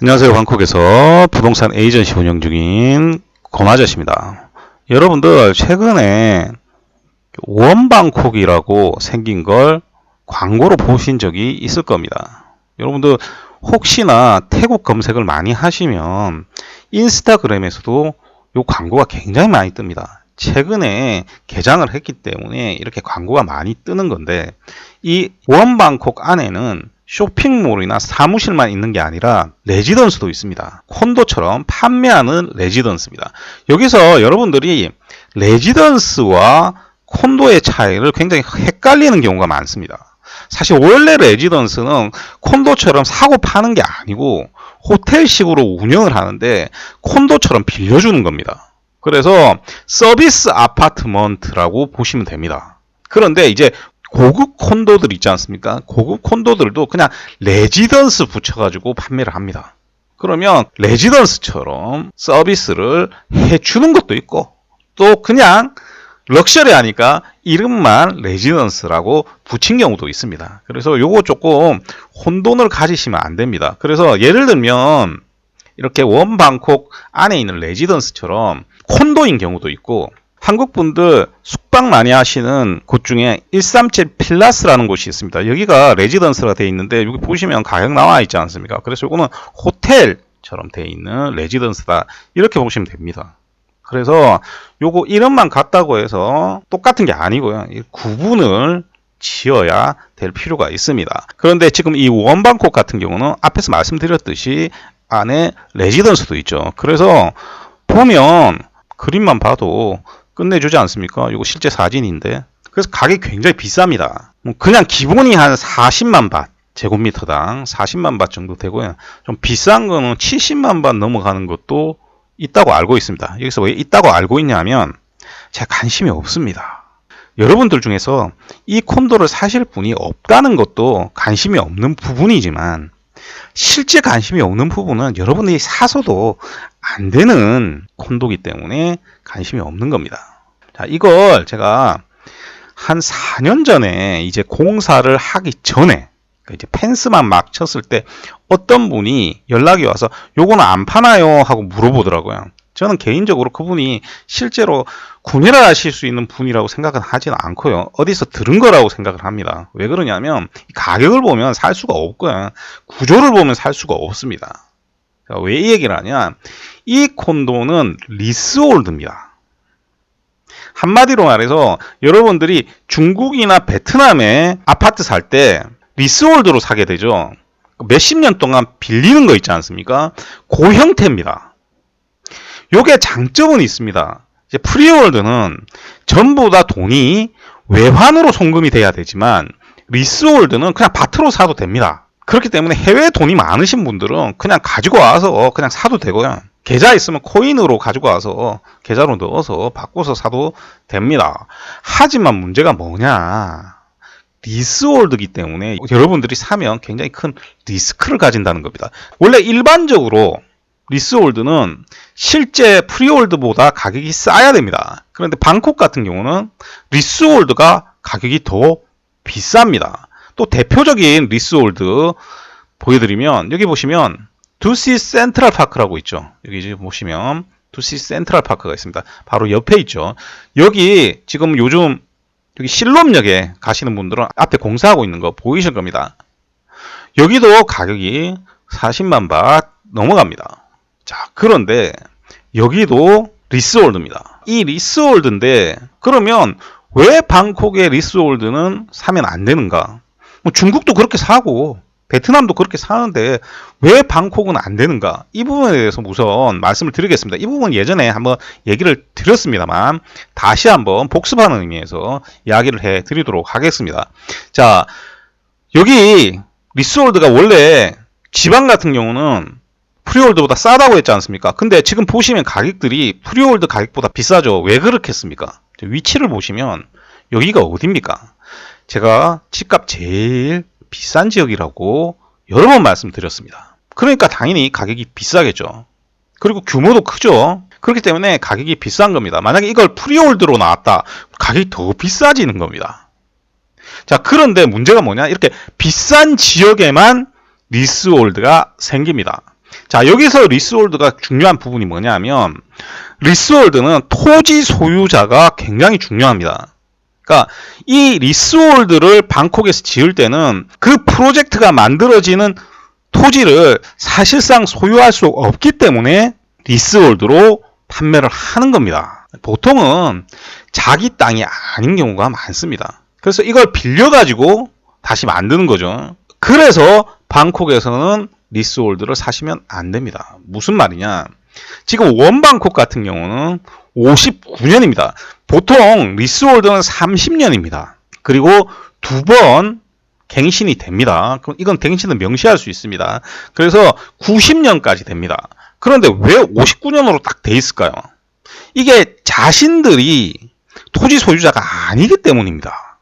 안녕하세요. 방콕에서 부동산 에이전시 운영 중인 권아저씨입니다. 여러분들 최근에 원방콕이라고 생긴 걸 광고로 보신 적이 있을 겁니다. 여러분들 혹시나 태국 검색을 많이 하시면 인스타그램에서도 이 광고가 굉장히 많이 뜹니다. 최근에 개장을 했기 때문에 이렇게 광고가 많이 뜨는 건데, 이 원방콕 안에는 쇼핑몰이나 사무실만 있는 게 아니라 레지던스도 있습니다. 콘도처럼 판매하는 레지던스입니다. 여기서 여러분들이 레지던스와 콘도의 차이를 굉장히 헷갈리는 경우가 많습니다. 사실 원래 레지던스는 콘도처럼 사고 파는 게 아니고 호텔식으로 운영을 하는데 콘도처럼 빌려주는 겁니다. 그래서 서비스 아파트먼트라고 보시면 됩니다. 그런데 이제 고급 콘도들 있지 않습니까? 고급 콘도들도 그냥 레지던스 붙여가지고 판매를 합니다. 그러면 레지던스처럼 서비스를 해주는 것도 있고, 또 그냥 럭셔리 하니까 이름만 레지던스라고 붙인 경우도 있습니다. 그래서 요거 조금 혼돈을 가지시면 안 됩니다. 그래서 예를 들면 이렇게 원방콕 안에 있는 레지던스처럼 콘도인 경우도 있고, 한국 분들 숙박 많이 하시는 곳 중에 137 필라스라는 곳이 있습니다. 여기가 레지던스가 되어 있는데 여기 보시면 가격 나와 있지 않습니까? 그래서 이거는 호텔처럼 되어 있는 레지던스다, 이렇게 보시면 됩니다. 그래서 요거 이름만 같다고 해서 똑같은 게 아니고요. 구분을 지어야 될 필요가 있습니다. 그런데 지금 이 원방콕 같은 경우는 앞에서 말씀드렸듯이 안에 레지던스도 있죠. 그래서 보면 그림만 봐도 끝내주지 않습니까? 이거 실제 사진인데. 그래서 가격이 굉장히 비쌉니다. 그냥 기본이 한 40만 밭, 제곱미터당 40만 밭 정도 되고요. 좀 비싼 거는 70만 밭 넘어가는 것도 있다고 알고 있습니다. 여기서 왜 있다고 알고 있냐면 제가 관심이 없습니다. 여러분들 중에서 이 콘도를 사실 분이 없다는 것도 관심이 없는 부분이지만, 실제 관심이 없는 부분은 여러분들이 사서도 안 되는 콘도기 때문에 관심이 없는 겁니다. 자, 이걸 제가 한 4년 전에 이제 공사를 하기 전에 이제 펜스만 막 쳤을 때 어떤 분이 연락이 와서 요거는 안 파나요? 하고 물어보더라고요. 저는 개인적으로 그분이 실제로 구매를 하실 수 있는 분이라고 생각은 하지는 않고요. 어디서 들은 거라고 생각을 합니다. 왜 그러냐면 가격을 보면 살 수가 없고요. 구조를 보면 살 수가 없습니다. 왜 이 얘기를 하냐? 이 콘도는 리스홀드입니다. 한마디로 말해서 여러분들이 중국이나 베트남에 아파트 살 때 리스홀드로 사게 되죠. 몇십 년 동안 빌리는 거 있지 않습니까? 그 형태입니다. 요게 장점은 있습니다. 이제 프리홀드는 전부 다 돈이 외환으로 송금이 돼야 되지만, 리스홀드는 그냥 밭으로 사도 됩니다. 그렇기 때문에 해외에 돈이 많으신 분들은 그냥 가지고 와서 그냥 사도 되고요. 계좌 있으면 코인으로 가지고 와서 계좌로 넣어서 바꿔서 사도 됩니다. 하지만 문제가 뭐냐? 리스홀드이기 때문에 여러분들이 사면 굉장히 큰 리스크를 가진다는 겁니다. 원래 일반적으로 리스홀드는 실제 프리홀드보다 가격이 싸야 됩니다. 그런데 방콕 같은 경우는 리스홀드가 가격이 더 비쌉니다. 또 대표적인 리스홀드 보여드리면, 여기 보시면 두시 센트럴 파크라고 있죠. 여기 보시면 두시 센트럴 파크가 있습니다. 바로 옆에 있죠. 여기 지금 요즘 여기 실롬역에 가시는 분들은 앞에 공사하고 있는 거 보이실 겁니다. 여기도 가격이 40만 밭 넘어갑니다. 자, 그런데 여기도 리스홀드입니다. 이 리스홀드인데 그러면 왜 방콕의 리스홀드는 사면 안 되는가? 중국도 그렇게 사고 베트남도 그렇게 사는데 왜 방콕은 안 되는가? 이 부분에 대해서 우선 말씀을 드리겠습니다. 이 부분은 예전에 한번 얘기를 드렸습니다만 다시 한번 복습하는 의미에서 이야기를 해 드리도록 하겠습니다. 자, 여기 리스홀드가 원래 지방 같은 경우는 프리홀드보다 싸다고 했지 않습니까? 근데 지금 보시면 가격들이 프리홀드 가격보다 비싸죠. 왜 그렇겠습니까? 위치를 보시면 여기가 어디입니까? 제가 집값 제일 비싼 지역이라고 여러 번 말씀드렸습니다. 그러니까 당연히 가격이 비싸겠죠. 그리고 규모도 크죠. 그렇기 때문에 가격이 비싼 겁니다. 만약에 이걸 프리홀드로 나왔다, 가격이 더 비싸지는 겁니다. 자, 그런데 문제가 뭐냐? 이렇게 비싼 지역에만 리스홀드가 생깁니다. 자, 여기서 리스홀드가 중요한 부분이 뭐냐면 리스홀드는 토지 소유자가 굉장히 중요합니다. 그러니까 이 리스홀드를 방콕에서 지을 때는 그 프로젝트가 만들어지는 토지를 사실상 소유할 수 없기 때문에 리스홀드로 판매를 하는 겁니다. 보통은 자기 땅이 아닌 경우가 많습니다. 그래서 이걸 빌려가지고 다시 만드는 거죠. 그래서 방콕에서는 리스홀드를 사시면 안 됩니다. 무슨 말이냐? 지금 원방콕 같은 경우는 59년입니다. 보통 리스홀드는 30년입니다. 그리고 2번 갱신이 됩니다. 그럼 이건 갱신을 명시할 수 있습니다. 그래서 90년까지 됩니다. 그런데 왜 59년으로 딱 돼 있을까요? 이게 자신들이 토지 소유자가 아니기 때문입니다.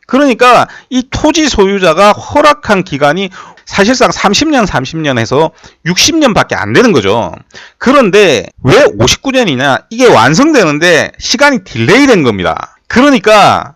그러니까 이 토지 소유자가 허락한 기간이 사실상 30년 해서 60년밖에 안 되는 거죠. 그런데 왜 59년이냐? 이게 완성되는데 시간이 딜레이 된 겁니다. 그러니까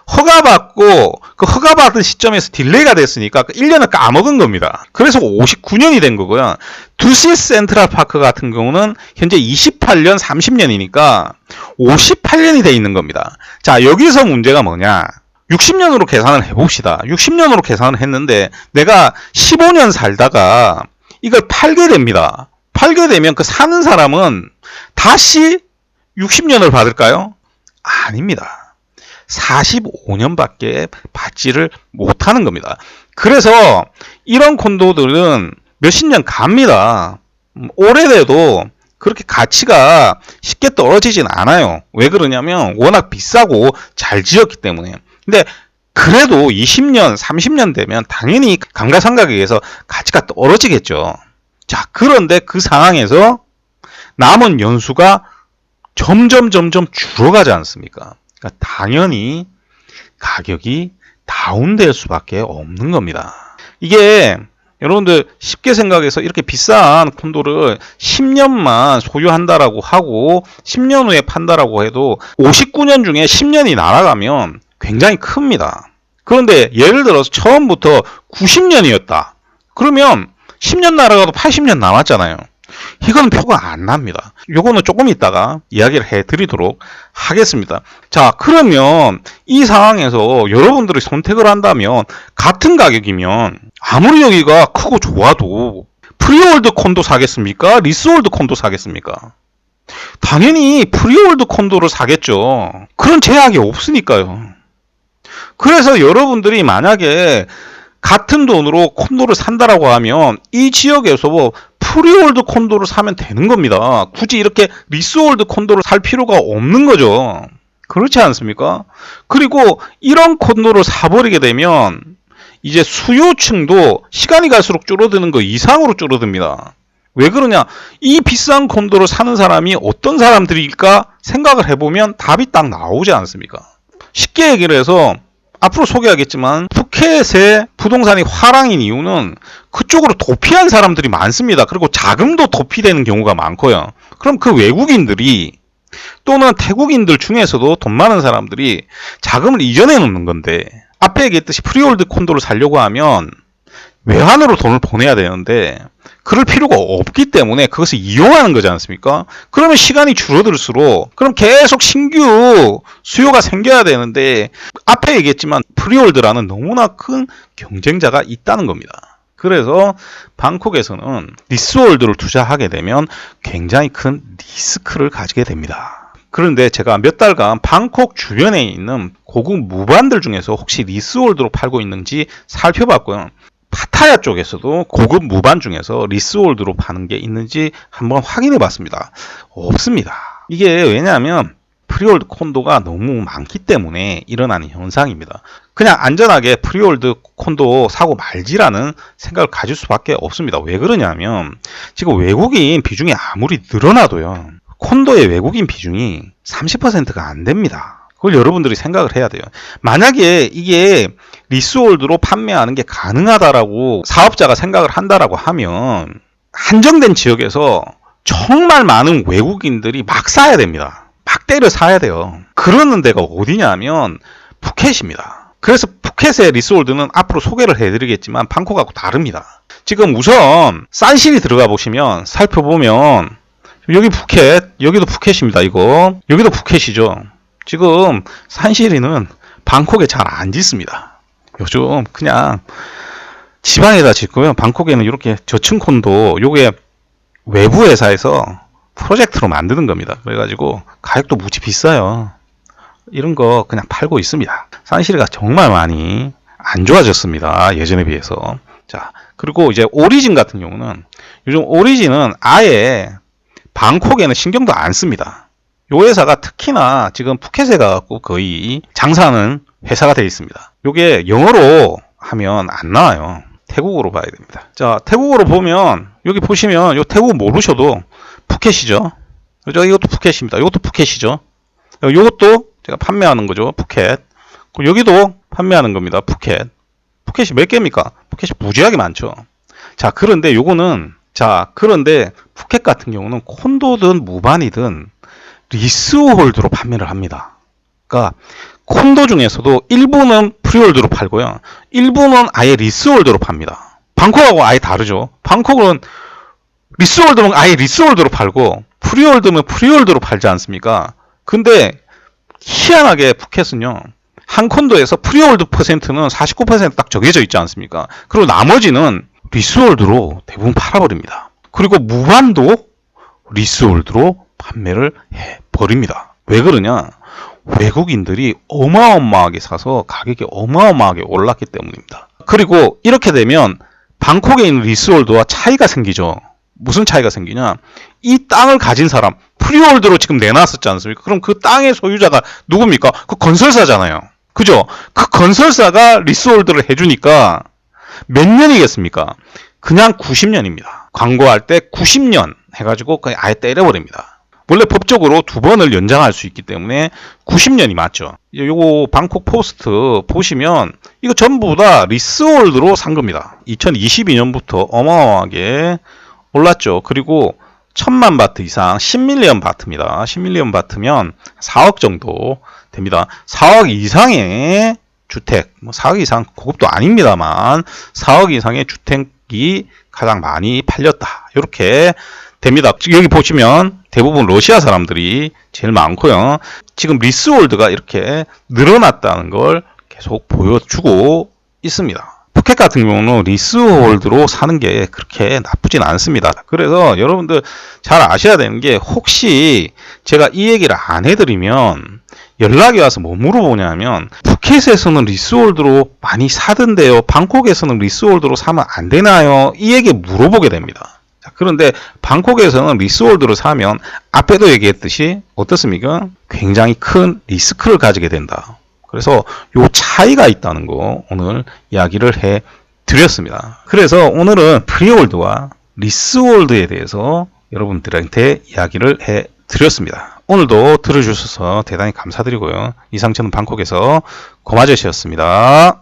허가받고 그 허가받은 시점에서 딜레이가 됐으니까 1년을 까먹은 겁니다. 그래서 59년이 된 거고요. 두시 센트럴파크 같은 경우는 현재 28년 30년이니까 58년이 돼 있는 겁니다. 자, 여기서 문제가 뭐냐? 60년으로 계산을 해봅시다. 60년으로 계산을 했는데 내가 15년 살다가 이걸 팔게 됩니다. 팔게 되면 그 사는 사람은 다시 60년을 받을까요? 아닙니다. 45년밖에 받지를 못하는 겁니다. 그래서 이런 콘도들은 몇십 년 갑니다. 오래돼도 그렇게 가치가 쉽게 떨어지진 않아요. 왜 그러냐면 워낙 비싸고 잘 지었기 때문에. 근데 그래도 20년, 30년 되면 당연히 감가상각에 의해서 가치가 떨어지겠죠. 자, 그런데 그 상황에서 남은 연수가 점점 줄어가지 않습니까? 그러니까 당연히 가격이 다운될 수밖에 없는 겁니다. 이게 여러분들 쉽게 생각해서 이렇게 비싼 콘도를 10년만 소유한다라고 하고 10년 후에 판다라고 해도 59년 중에 10년이 날아가면 굉장히 큽니다. 그런데 예를 들어서 처음부터 90년이었다. 그러면 10년 날아가도 80년 남았잖아요. 이건 표가 안 납니다. 요거는 조금 있다가 이야기를 해드리도록 하겠습니다. 자, 그러면 이 상황에서 여러분들이 선택을 한다면 같은 가격이면 아무리 여기가 크고 좋아도 프리홀드 콘도 사겠습니까? 리스홀드 콘도 사겠습니까? 당연히 프리홀드 콘도를 사겠죠. 그런 제약이 없으니까요. 그래서 여러분들이 만약에 같은 돈으로 콘도를 산다라고 하면 이 지역에서 프리홀드 콘도를 사면 되는 겁니다. 굳이 이렇게 리스홀드 콘도를 살 필요가 없는 거죠. 그렇지 않습니까? 그리고 이런 콘도를 사버리게 되면 이제 수요층도 시간이 갈수록 줄어드는 거 이상으로 줄어듭니다. 왜 그러냐? 이 비싼 콘도를 사는 사람이 어떤 사람들일까 생각을 해보면 답이 딱 나오지 않습니까? 쉽게 얘기를 해서 앞으로 소개하겠지만 푸켓의 부동산이 화랑인 이유는 그쪽으로 도피한 사람들이 많습니다. 그리고 자금도 도피되는 경우가 많고요. 그럼 그 외국인들이 또는 태국인들 중에서도 돈 많은 사람들이 자금을 이전해 놓는 건데 앞에 얘기했듯이 프리홀드 콘도를 살려고 하면 외환으로 돈을 보내야 되는데 그럴 필요가 없기 때문에 그것을 이용하는 거지 않습니까? 그러면 시간이 줄어들수록 그럼 계속 신규 수요가 생겨야 되는데 앞에 얘기했지만 프리홀드라는 너무나 큰 경쟁자가 있다는 겁니다. 그래서 방콕에서는 리스홀드를 투자하게 되면 굉장히 큰 리스크를 가지게 됩니다. 그런데 제가 몇 달간 방콕 주변에 있는 고급 무반들 중에서 혹시 리스홀드로 팔고 있는지 살펴봤고요. 파타야 쪽에서도 고급 무반 중에서 리스홀드로 파는 게 있는지 한번 확인해 봤습니다. 없습니다. 이게 왜냐하면 프리홀드 콘도가 너무 많기 때문에 일어나는 현상입니다. 그냥 안전하게 프리홀드 콘도 사고 말지라는 생각을 가질 수밖에 없습니다. 왜 그러냐면 지금 외국인 비중이 아무리 늘어나도요. 콘도의 외국인 비중이 30%가 안 됩니다. 그걸 여러분들이 생각을 해야 돼요. 만약에 이게 리스홀드로 판매하는 게 가능하다라고 사업자가 생각을 한다라고 하면 한정된 지역에서 정말 많은 외국인들이 막 사야 됩니다. 막 때려 사야 돼요. 그러는 데가 어디냐면 푸켓입니다. 그래서 푸켓의 리스홀드는 앞으로 소개를 해드리겠지만 방콕하고 다릅니다. 지금 우선 산실이 들어가 보시면 살펴보면 여기 푸켓, 여기도 푸켓입니다. 이거 여기도 푸켓이죠. 지금 산실이는 방콕에 잘 안 짓습니다. 요즘 그냥 지방에다 짓고요. 방콕에는 이렇게 저층 콘도 요게 외부 회사에서 프로젝트로 만드는 겁니다. 그래가지고 가격도 무지 비싸요. 이런 거 그냥 팔고 있습니다. 산실이가 정말 많이 안 좋아졌습니다. 예전에 비해서. 자, 그리고 이제 오리진 같은 경우는 요즘 오리진은 아예 방콕에는 신경도 안 씁니다. 요 회사가 특히나 지금 푸켓에 가갖고 거의 장사하는 회사가 되어 있습니다. 요게 영어로 하면 안 나와요. 태국어로 봐야 됩니다. 자, 태국어로 보면 여기 보시면 요 태국어 모르셔도 푸켓이죠. 그죠? 이것도 푸켓입니다. 이것도 푸켓이죠. 이것도 제가 판매하는 거죠. 푸켓. 여기도 판매하는 겁니다. 푸켓. 푸켓이 몇 개입니까? 푸켓이 무지하게 많죠. 자, 그런데 요거는 그런데 푸켓 같은 경우는 콘도든 무반이든 리스홀드로 판매를 합니다. 그러니까 콘도 중에서도 일부는 프리홀드로 팔고요. 일부는 아예 리스홀드로 팝니다. 방콕하고 아예 다르죠. 방콕은 리스홀드면 아예 리스홀드로 팔고 프리홀드면 프리홀드로 팔지 않습니까? 근데 희한하게 푸켓은요. 한 콘도에서 프리홀드 퍼센트는 49% 딱 정해져 있지 않습니까? 그리고 나머지는 리스홀드로 대부분 팔아버립니다. 그리고 무반도 리스홀드로 판매를 해버립니다. 왜 그러냐? 외국인들이 어마어마하게 사서 가격이 어마어마하게 올랐기 때문입니다. 그리고 이렇게 되면 방콕에 있는 리스홀드와 차이가 생기죠. 무슨 차이가 생기냐? 이 땅을 가진 사람, 프리홀드로 지금 내놨었지 않습니까? 그럼 그 땅의 소유자가 누굽니까? 그 건설사잖아요. 그죠? 그 건설사가 리스홀드를 해주니까 몇 년이겠습니까? 그냥 90년입니다. 광고할 때 90년 해가지고 그냥 아예 때려버립니다. 원래 법적으로 2번을 연장할 수 있기 때문에 90년이 맞죠. 요거 방콕 포스트 보시면 이거 전부 다 리스홀드로 산 겁니다. 2022년부터 어마어마하게 올랐죠. 그리고 1000만 바트 이상 10밀리언 바트입니다. 10밀리언 바트면 4억 정도 됩니다. 4억 이상의 주택, 뭐 4억 이상 고급도 아닙니다만 4억 이상의 주택이 가장 많이 팔렸다. 이렇게 됩니다. 여기 보시면 대부분 러시아 사람들이 제일 많고요. 지금 리스홀드가 이렇게 늘어났다는 걸 계속 보여주고 있습니다. 푸켓 같은 경우는 리스홀드로 사는 게 그렇게 나쁘진 않습니다. 그래서 여러분들 잘 아셔야 되는 게 혹시 제가 이 얘기를 안 해드리면 연락이 와서 뭐 물어보냐면 푸켓에서는 리스홀드로 많이 사던데요. 방콕에서는 리스홀드로 사면 안 되나요? 이 얘기 물어보게 됩니다. 그런데 방콕에서는 리스홀드로 사면 앞에도 얘기했듯이 어떻습니까? 굉장히 큰 리스크를 가지게 된다. 그래서 요 차이가 있다는 거 오늘 이야기를 해 드렸습니다. 그래서 오늘은 프리홀드와 리스홀드에 대해서 여러분들한테 이야기를 해 드렸습니다. 오늘도 들어주셔서 대단히 감사드리고요. 이상 저는 방콕에서 고마저씨였습니다.